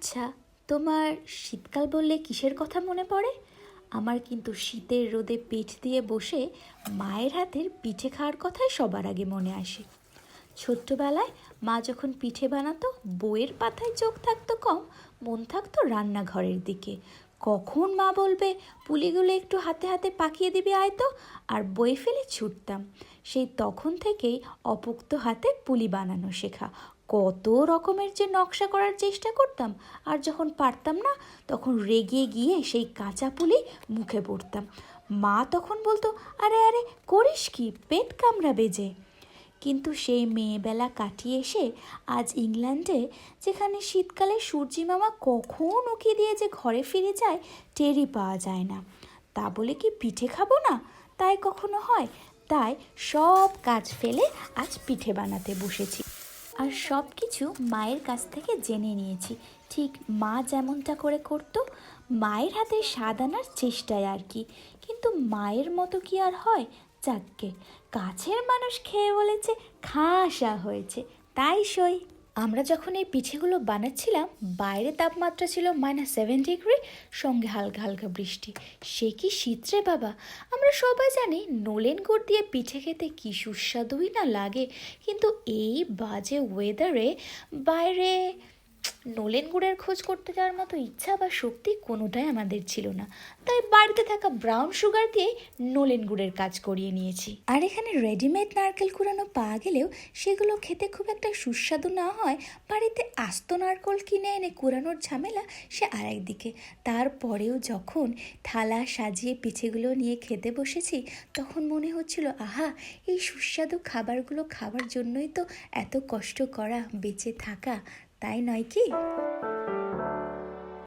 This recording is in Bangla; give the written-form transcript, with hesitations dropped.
আচ্ছা, তোমার শীতকাল বললে কিসের কথা মনে পড়ে? আমার কিন্তু শীতের রোদে পিঠ দিয়ে বসে মায়ের হাতের পিঠে খাওয়ার কথাই সবার আগে মনে আসে। ছোট্টবেলায় মা যখন পিঠে বানাতো, বইয়ের পাতায় চোখ থাকতো কম, মন থাকতো রান্নাঘরের দিকে। কখন মা বলবে পুলিগুলো একটু হাতে হাতে পাকিয়ে দিবি আয় তো, আর বই ফেলে ছুটতাম। সেই তখন থেকেই অপোক্ত হাতে পুলি বানানো শেখা। কত রকমের যে নকশা করার চেষ্টা করতাম, আর যখন পারতাম না তখন রেগে গিয়ে সেই কাঁচা পুলি মুখে পড়তাম। মা তখন বলতো, আরে আরে করিস কি, পেট কামড়াবে যে। কিন্তু সেই মেয়েবেলা কাটিয়ে এসে আজ ইংল্যান্ডে, যেখানে শীতকালে সূর্যি মামা কখন উকি দিয়ে যে ঘরে ফিরে যায় টেরই পাওয়া যায় না। তা বলে কি পিঠে খাবো না? তাই কখনো হয়? তাই সব কাজ ফেলে আজ পিঠে বানাতে বসেছি, আর সব কিছু মায়ের কাছ থেকে জেনে নিয়েছি। ঠিক মা যেমনটা করে করতো, মায়ের হাতে স্বাদ আনার চেষ্টায় আর কি। কিন্তু মায়ের মতো কি আর হয়? যাকগে, কাছের মানুষ খেয়ে বলেছে খাসা হয়েছে, তাই সই। আমরা যখন এই পিঠেগুলো বানাচ্ছিলাম, বাইরে তাপমাত্রা ছিল -7 ডিগ্রি, সঙ্গে হালকা হালকা বৃষ্টি। সে কি শীত রে বাবা! আমরা সবাই জানি নলেন গুড় দিয়ে পিঠে খেতে কি সুস্বাদুই না লাগে, কিন্তু এই বাজে ওয়েদারে বাইরে নলেন গুড়ের খোঁজ করতে যাওয়ার মতো ইচ্ছা বা শক্তি কোনোটাই আমাদের ছিল না। তাই বাড়িতে থাকা ব্রাউন সুগার দিয়ে নলেন গুড়ের কাজ করিয়ে নিয়েছি। আর এখানে রেডিমেড নারকেল কুড়ানো পাওয়া গেলেও সেগুলো খেতে খুব একটা সুস্বাদু না হয়। বাড়িতে আস্ত নারকেল কিনে এনে কুড়ানোর ঝামেলা সে আরেকদিকে। তারপরেও যখন থালা সাজিয়ে পিঠেগুলো নিয়ে খেতে বসেছি, তখন মনে হচ্ছিল, আহা, এই সুস্বাদু খাবারগুলো খাওয়ার জন্যই তো এত কষ্ট করা, বেঁচে থাকা, তাই নয় কি?